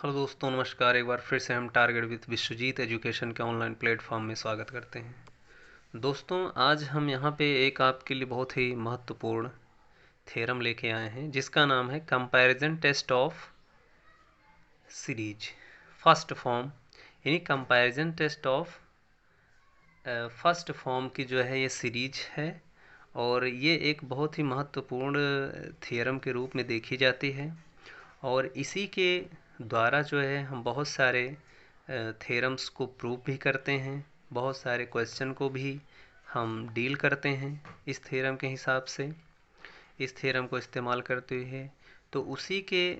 Hello दोस्तों, नमस्कार। एक बार फिर से हम टारगेट विद विश्वजीत एजुकेशन के ऑनलाइन प्लेटफॉर्म में स्वागत करते हैं। दोस्तों, आज हम यहाँ पे एक आपके लिए बहुत ही महत्वपूर्ण थ्योरम लेके आए हैं जिसका नाम है comparison test of series first form, यानी comparison test of first form की जो है ये सीरीज है। और ये एक बहुत ही महत्वपूर्ण थ्योरम के रूप में देखी जाती है और इसी के द्वारा जो है हम बहुत सारे थ्योरम्स को प्रूव भी करते हैं, बहुत सारे क्वेश्चन को भी हम डील करते हैं इस थ्योरम के हिसाब से, इस थ्योरम को इस्तेमाल करते हुए। तो उसी के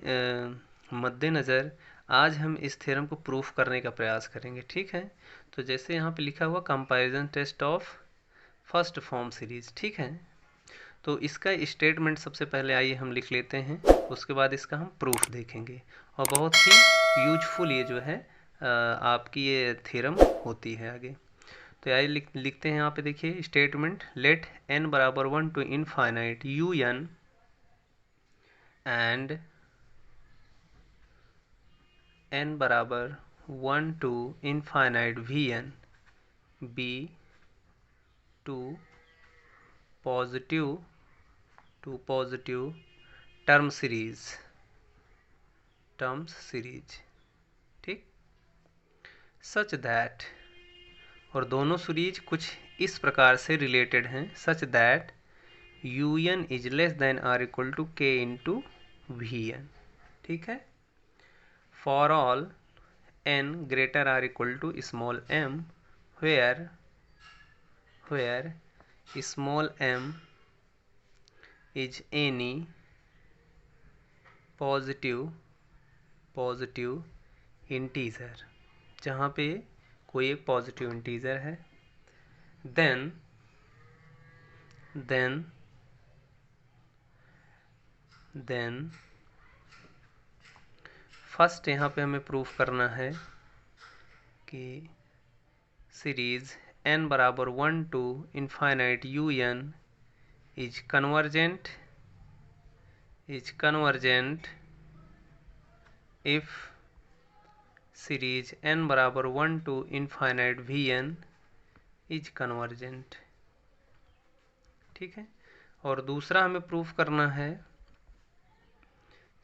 मद्देनज़र आज हम इस थ्योरम को प्रूफ करने का प्रयास करेंगे, ठीक है। तो जैसे यहाँ पे लिखा हुआ comparison test of first form series, ठीक है। तो इसका स्टेटमेंट सबसे पहले आइए हम लिख लेते हैं, उसके बाद इसका हम प्रूफ देखेंगे। और बहुत ही यूजफुल ये जो है आपकी ये थ्योरम होती है आगे। तो आइए लिखते हैं यहाँ पे, देखिए स्टेटमेंट। लेट n बराबर 1 to infinite you N and n बराबर 1 to infinite V N be two positive terms series, ठीक। सच दैट, और दोनों सीरीज कुछ इस प्रकार से रिलेटेड हैं, such that u n is less than or equal to के इंटू वी एन, ठीक है। For all n greater or equal to small m where small m is any positive integer, जहाँ पे कोई एक पॉजिटिव इंटीजर है। Then first यहाँ पे हमें प्रूफ करना है कि सीरीज n बराबर 1 to infinite you n is convergent if series n बराबर 1 to infinite we n is convergent, ठीक है। और दूसरा हमें प्रूफ करना है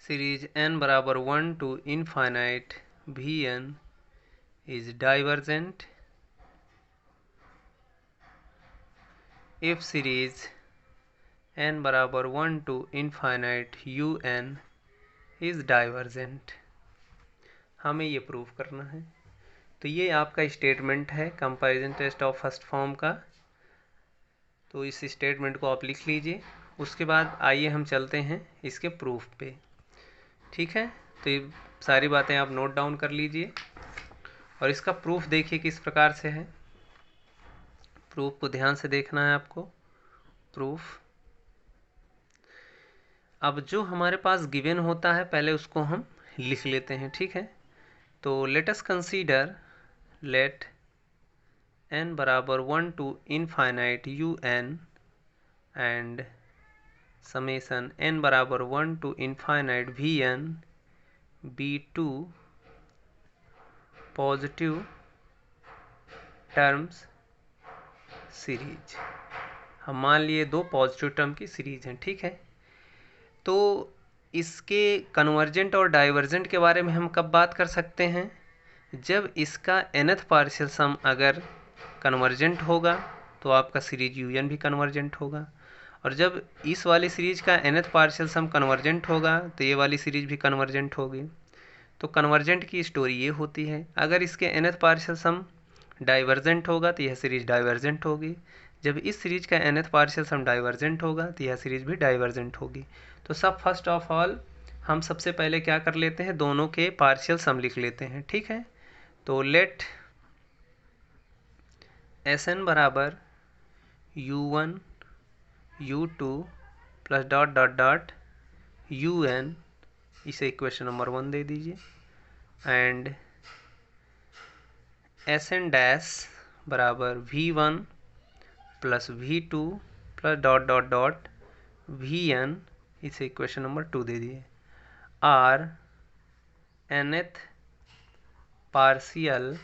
सीरीज n बराबर 1 to infinite we n is divergent if series n बराबर 1 to infinite you n is divergent. हमें ये प्रूफ करना है। तो ये आपका स्टेटमेंट है comparison test of first form का। तो इस स्टेटमेंट को आप लिख लीजिए, उसके बाद आइए हम चलते हैं इसके प्रूफ पे, ठीक है। तो ये सारी बातें आप नोट डाउन कर लीजिए और इसका प्रूफ देखिए किस प्रकार से है। प्रूफ को ध्यान से देखना है आपको। प्रूफ, अब जो हमारे पास गिवन होता है पहले उसको हम लिख लेते हैं, ठीक है। तो let us consider let n बराबर 1 to infinite you N and summation n बराबर 1 to infinite V N be two positive terms series. हम मान लिए दो पॉजिटिव टर्म की सीरीज हैं, ठीक है। तो इसके कन्वर्जेंट और डाइवर्जेंट के बारे में हम कब बात कर सकते हैं? जब इसका nth पार्शियल सम अगर कन्वर्जेंट होगा तो आपका सीरीज यू एन भी कन्वर्जेंट होगा, और जब इस वाली सीरीज का nth पार्शियल सम कन्वर्जेंट होगा तो ये वाली सीरीज भी कन्वर्जेंट होगी। तो कन्वर्जेंट की स्टोरी ये होती है। अगर इसके nth पार्शियल सम डाइवर्जेंट होगा तो यह सीरीज डाइवर्जेंट होगी। जब इस सीरीज का nth पार्शियल सम डाइवर्जेंट होगा तो यह सीरीज भी डाइवर्जेंट होगी। तो सब फर्स्ट ऑफ ऑल हम सबसे पहले क्या कर लेते हैं, दोनों के पार्शियल सम लिख लेते हैं, ठीक है। तो लेट एस एन बराबर u1 u2 plus dot dot dot u n, इसे इक्वेशन नंबर 1 दे दीजिए, एंड एस एन डैश बराबर v1 plus v2 plus dot dot dot vn, इसे इक्वेशन नंबर 2 दे दिए। आर nth पार्शियल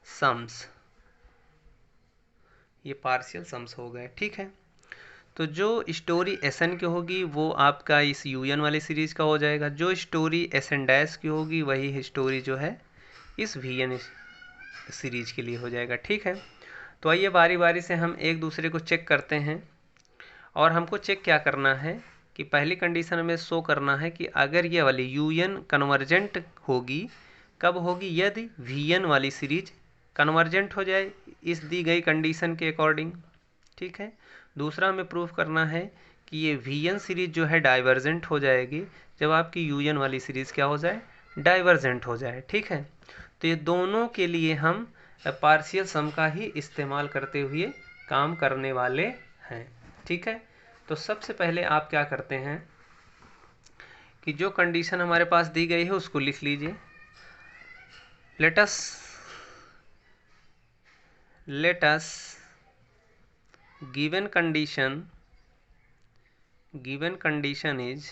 सम्स, ये partial sums हो गए। ठीक है, तो जो स्टोरी एसएन की होगी वो आपका इस यूएन वाली सीरीज का हो जाएगा, जो स्टोरी एसएन डैश की होगी वही स्टोरी जो है इस वीएन सीरीज के लिए हो जाएगा। ठीक है, तो आइए बारी बारी से हम एक दूसरे को चेक करते हैं। और हमको चेक क्या करना है कि पहली कंडीशन हमें शो करना है कि अगर ये वाली यूएन कन्वर्जेंट होगी, कब होगी, यदि वीएन वाली सीरीज कन्वर्जेंट हो जाए इस दी गई कंडीशन के अकॉर्डिंग। ठीक है, दूसरा हमें प्रूफ करना है कि ये वीएन सीरीज जो है डाइवर्जेंट हो जाएगी जब आपकी यूएन वाली सीरीज क्या हो जाए, डाइवर्जेंट हो जाए। ठीक है, तो ये दोनों के लिए हम पार्शियल सम का ही इस्तेमाल करते हुए काम करने वाले हैं। ठीक है, तो सबसे पहले आप क्या करते हैं कि जो कंडीशन हमारे पास दी गई है उसको लिख लीजिए। Let us given condition is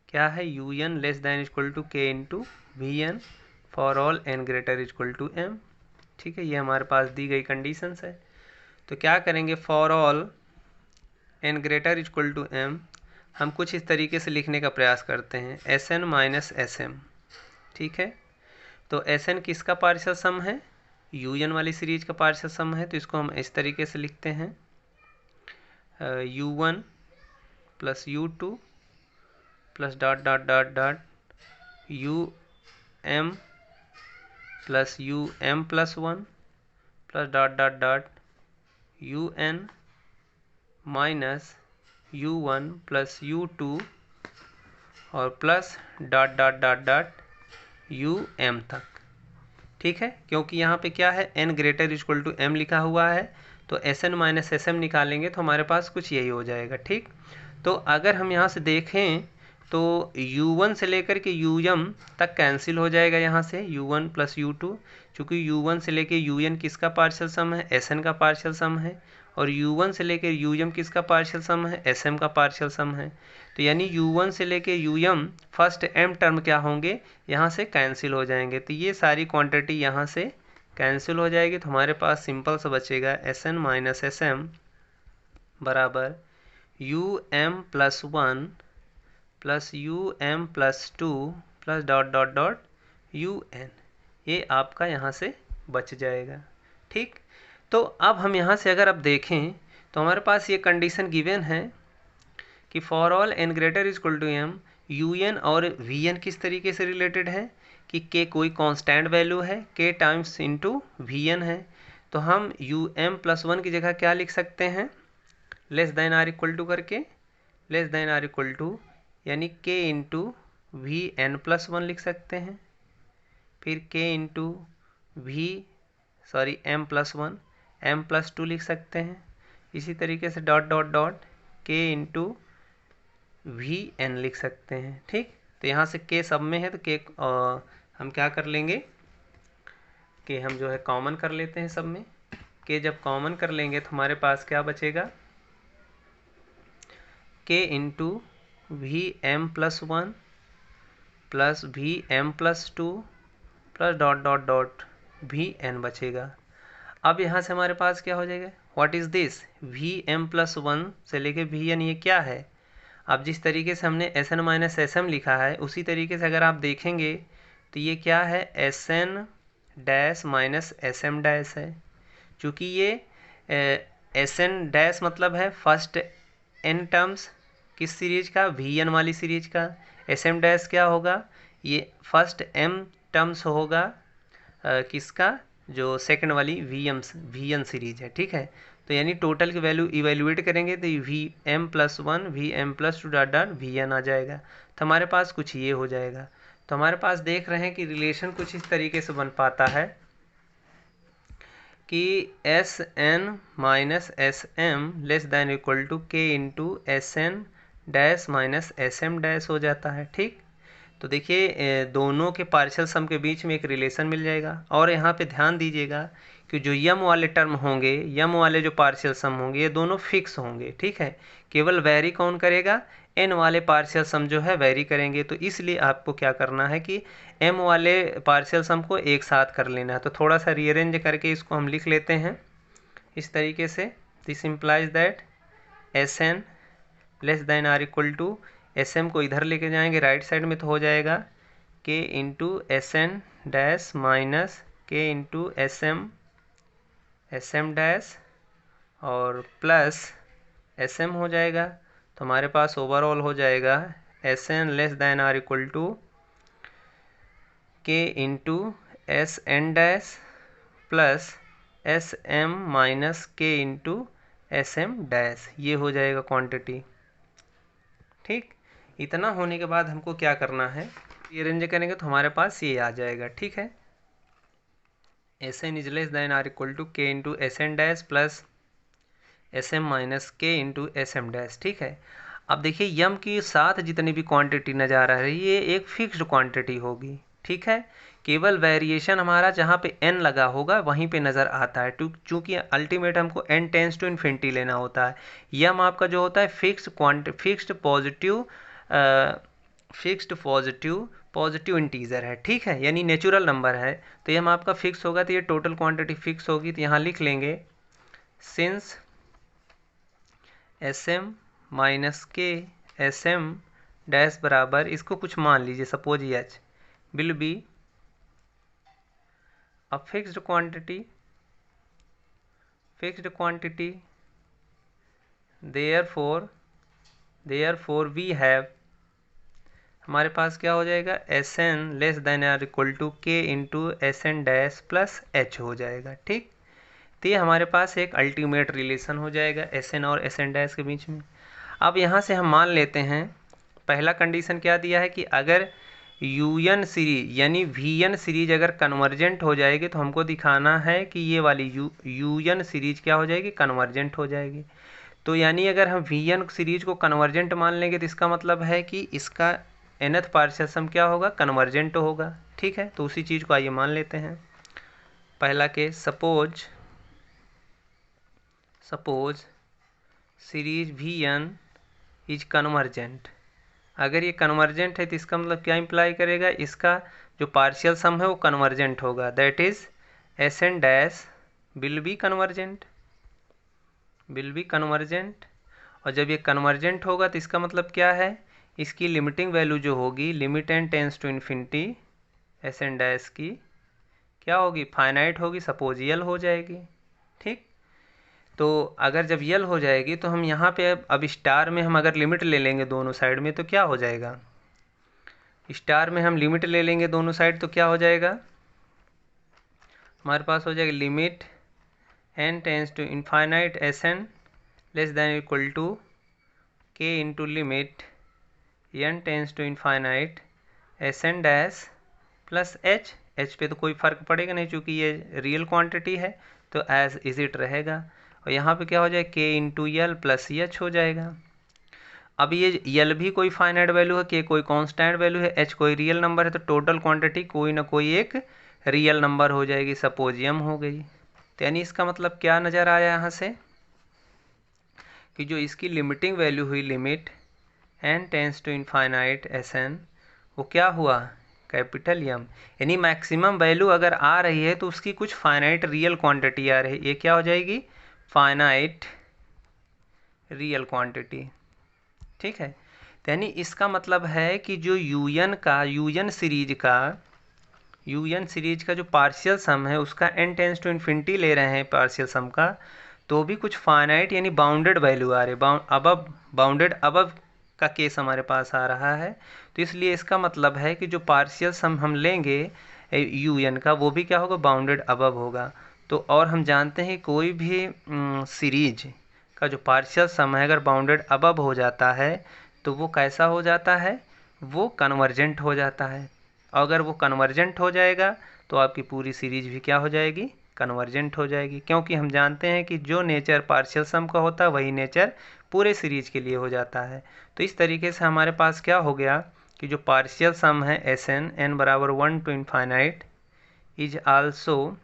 क्या है, un less than equal to k into we n for all n greater equal to m। ठीक है, ये हमारे पास दी गई कंडीशंस है। तो क्या करेंगे, for all n greater equal to m हम कुछ इस तरीके से लिखने का प्रयास करते हैं, Sn माइनस Sm। ठीक है, तो Sn किसका पार्शियल सम है, un वाली सीरीज का पार्शियल सम है, तो इसको हम इस तरीके से लिखते हैं u1 plus u2 plus dot dot dot dot um plus um plus 1 plus dot dot dot un minus u1 plus u2 और plus dot dot dot dot um तक। ठीक है, क्योंकि यहाँ पे क्या है, n greater equal to m लिखा हुआ है, तो Sn माइनस Sm निकालेंगे तो हमारे पास कुछ यही हो जाएगा। ठीक, तो अगर हम यहाँ से देखें तो u1 से लेकर के um तक कैंसिल हो जाएगा यहाँ से, u1 प्लस u2, चूँकि u1 से लेकर un किसका पार्शियल सम है, Sn का पार्शियल सम है, और u1 से लेकर um किसका पार्शियल सम है, Sm का पार्शियल सम है। तो यानी u1 से लेकर um फर्स्ट m टर्म क्या होंगे, यहाँ से कैंसिल हो जाएंगे, तो ये सारी क्वांटिटी यहाँ से कैंसिल हो जाएगी। तो हमारे पास सिंपल सा बचेगा Sn माइनस Sm बराबर um plus 1 plus um plus 2 plus dot dot dot un, ये आपका यहाँ से बच जाएगा। ठीक, तो अब हम यहाँ से अगर आप देखें तो हमारे पास ये कंडीशन गिवन है कि for all n greater equal to m un और vn किस तरीके से रिलेटेड है कि k कोई कांस्टेंट वैल्यू है, k टाइम्स इंटू vn है, तो हम um प्लस 1 की जगह क्या लिख सकते हैं, less than or equal to करके, less than or equal to यानी k into we N plus 1 लिख सकते हैं, फिर k into m plus 1 m plus 2 लिख सकते हैं, इसी तरीके से dot dot dot k into we N लिख सकते हैं। ठीक, तो यहाँ से k सब में है तो k हम क्या कर लेंगे कि हम जो है कॉमन कर लेते हैं सब में। k जब कॉमन कर लेंगे तो हमारे पास क्या बचेगा, k into v M plus 1 plus v M plus 2 plus dot dot dot we n बचेगा। अब यहाँ से हमारे पास क्या हो जाएगा, what is this, v M plus 1 से लेके वी एन, ये क्या है। अब जिस तरीके से हमने S N minus S m लिखा है उसी तरीके से अगर आप देखेंगे तो ये क्या है, S N dash minus S M dash है। चूँकि ये एस एन डैश मतलब है फर्स्ट एन टर्म्स किस सीरीज का, वी एन वाली सीरीज का, एस एम डैश क्या होगा, ये फर्स्ट एम टर्म्स होगा किसका, जो सेकंड वाली वी एन सीरीज है। ठीक है, तो यानी टोटल की वैल्यू इवेल्युएट करेंगे तो V M plus 1 V M plus 2 dot dot we N आ जाएगा, तो हमारे पास कुछ ये हो जाएगा। तो हमारे पास देख रहे हैं कि रिलेशन कुछ इस तरीके से बन पाता है कि S N minus S M less than equal to के into S N dash minus S M dash हो जाता है। ठीक, तो देखिए दोनों के पार्शियल सम के बीच में एक रिलेशन मिल जाएगा। और यहाँ पे ध्यान दीजिएगा कि जो यम वाले टर्म होंगे, यम वाले जो पार्शियल सम होंगे, ये दोनों फिक्स होंगे। ठीक है, केवल वेरी कौन करेगा, एन वाले पार्शियल सम जो है वेरी करेंगे। तो इसलिए आपको क्या करना है कि एम वाले पार्शियल सम को एक साथ कर लेना है। तो थोड़ा सा रीअरेंज करके इसको हम लिख लेते हैं इस तरीके से। This implies that S N less than or equal to, S m को इधर लेके जाएंगे राइट साइड में, तो हो जाएगा K into S N dash minus K into S M dash और प्लस एस एम हो जाएगा। तो हमारे पास ओवरऑल हो जाएगा S N less than or equal to के into S N dash plus S M minus K into S M dash, ये हो जाएगा क्वांटिटी। ठीक, इतना होने के बाद हमको क्या करना है, ये अरेंज करेंगे तो हमारे पास ये आ जाएगा। ठीक है, S N is less than or equal to के into S N dash plus S M minus K into S M dash. ठीक है, अब देखिए यम के साथ जितनी भी क्वांटिटी नज़र आ रही है ये एक फिक्स्ड क्वांटिटी होगी। ठीक है, केवल वेरिएशन हमारा जहाँ पे n लगा होगा वहीं पे नज़र आता है, चूँकि अल्टीमेट हमको n टेंस टू इन्फिनिटी लेना होता है। यम आपका जो होता है फिक्स्ड पॉजिटिव इंटीजर है। ठीक है, यानी नेचुरल नंबर है, तो यम आपका फिक्स होगा, तो ये टोटल क्वांटिटी फिक्स होगी। तो यहाँ लिख लेंगे सिंस एस एम माइनस के एस एम डैश बराबर, इसको कुछ मान लीजिए, suppose H will be a fixed quantity therefore we have, हमारे पास क्या हो जाएगा, S N less than or equal to के into S N dash plus H हो जाएगा। ठीक, तो ये हमारे पास एक अल्टीमेट रिलेशन हो जाएगा एस एन और एस एन डैश के बीच में। अब यहाँ से हम मान लेते हैं, पहला कंडीशन क्या दिया है कि अगर यू एन सीरीज यानी वी एन सीरीज अगर कन्वर्जेंट हो जाएगी, तो हमको दिखाना है कि ये वाली यू एन सीरीज क्या हो जाएगी, कन्वर्जेंट हो जाएगी। तो यानी अगर हम वी एन सीरीज को कन्वर्जेंट मान लेंगे तो इसका मतलब है कि इसका nth पार्शियल सम क्या होगा, कन्वर्जेंट होगा। ठीक है, तो उसी चीज़ को आइए मान लेते हैं। पहला case, suppose series v n is convergent. अगर ये कन्वर्जेंट है तो इसका मतलब क्या इंप्लाई करेगा, इसका जो पार्शियल सम है वो कन्वर्जेंट होगा, that is S N dash will be convergent. और जब ये कन्वर्जेंट होगा तो इसका मतलब क्या है, इसकी लिमिटिंग वैल्यू जो होगी, limit N tends to infinity S N dash की क्या होगी, फाइनाइट होगी, सपोज यल हो जाएगी। ठीक, तो अगर जब यल हो जाएगी तो हम यहाँ पे अब स्टार में हम अगर लिमिट ले लेंगे दोनों साइड में तो क्या हो जाएगा, स्टार में हम लिमिट ले लेंगे दोनों साइड तो क्या हो जाएगा, हमारे पास हो जाएगा limit N tends to infinite S N less than equal to के into limit N tends to infinite S N dash plus H. H पे तो कोई फ़र्क पड़ेगा नहीं क्योंकि ये रियल क्वांटिटी है, तो एज इज इट रहेगा। और यहाँ पे क्या हो जाएगा, K into L plus H हो जाएगा। अब ये यल भी कोई फाइनाइट वैल्यू है, के कोई कांस्टेंट वैल्यू है, एच कोई रियल नंबर है, तो टोटल क्वांटिटी कोई ना कोई एक रियल नंबर हो जाएगी, सपोज एम हो गई। तो यानी इसका मतलब क्या नज़र आया यहाँ से कि जो इसकी लिमिटिंग वैल्यू हुई, limit N tends to infinite S n, वो क्या हुआ, कैपिटल एम। यानी मैक्सिमम वैल्यू अगर आ रही है तो उसकी कुछ फाइनाइट रियल क्वांटिटी आ रही है, ये क्या हो जाएगी, फाइनाइट रियल क्वांटिटी। ठीक है, तो यानी इसका मतलब है कि जो यूएन सीरीज का जो पार्शियल सम है उसका एन टेंस टू इन्फिनिटी ले रहे हैं पार्शियल सम का, तो भी कुछ फाइनाइट यानी बाउंडेड वैल्यू आ रही, बाउंडेड अबव का केस हमारे पास आ रहा है। तो इसलिए इसका मतलब है कि जो पार्शियल सम हम लेंगे यूएन का, वो भी क्या होगा, बाउंडेड अबव होगा। तो और हम जानते हैं कोई भी सीरीज का जो पार्शियल सम है अगर बाउंडेड अबव हो जाता है तो वो कैसा हो जाता है, वो कन्वर्जेंट हो जाता है। अगर वो कन्वर्जेंट हो जाएगा तो आपकी पूरी सीरीज भी क्या हो जाएगी, कन्वर्जेंट हो जाएगी, क्योंकि हम जानते हैं कि जो नेचर पार्शियल सम का होता है वही नेचर पूरे सीरीज के लिए हो जाता है। तो इस तरीके से हमारे पास क्या हो गया कि जो पार्शियल सम है एस एन बराबर 1 to infinite is also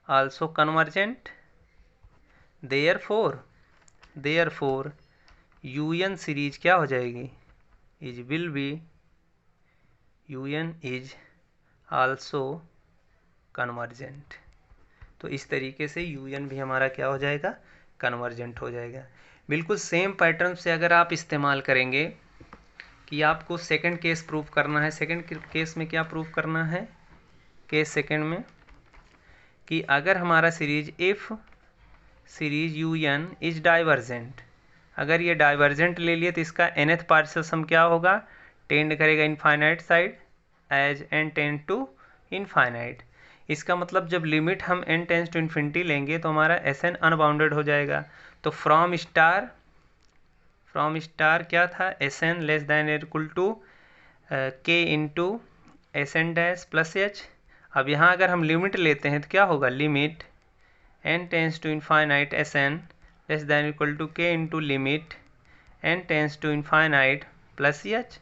also convergent, therefore UN series क्या हो जाएगी, is will be UN is also convergent. तो इस तरीके से UN भी हमारा क्या हो जाएगा, कन्वर्जेंट हो जाएगा। बिल्कुल सेम पैटर्न से अगर आप इस्तेमाल करेंगे कि आपको सेकंड केस प्रूव करना है, सेकंड केस में क्या प्रूव करना है, केस सेकंड में कि अगर हमारा series if series UN is divergent, अगर ये डाइवर्जेंट ले लिए तो इसका nth पार्शियल सम क्या होगा, टेंड करेगा infinite side as n tend to infinite. इसका मतलब जब लिमिट हम n टेंड्स टू इन्फिनिटी लेंगे तो हमारा Sn अनबाउंडेड हो जाएगा। तो फ्रॉम स्टार क्या था, Sn less than equal to k into Sn dash plus h। अब यहाँ अगर हम लिमिट लेते हैं तो क्या होगा, limit n tends to infinite Sn less than equal to k into limit n tends to infinite plus h।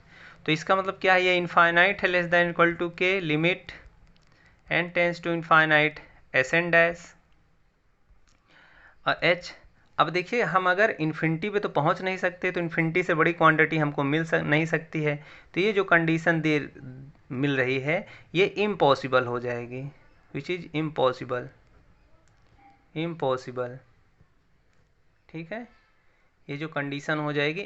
तो इसका मतलब क्या है, ये इनफाइनाइट है less than equal to k limit n tends to infinite Sn dash और h। अब देखिए हम अगर इन्फिनिटी पे तो पहुंच नहीं सकते, तो इन्फिनिटी से बड़ी क्वांटिटी हमको नहीं सकती है, तो ये जो कंडीशन मिल रही है ये इम्पॉसिबल हो जाएगी, विच इज इम्पॉसिबल, ठीक है, ये जो कंडीशन हो जाएगी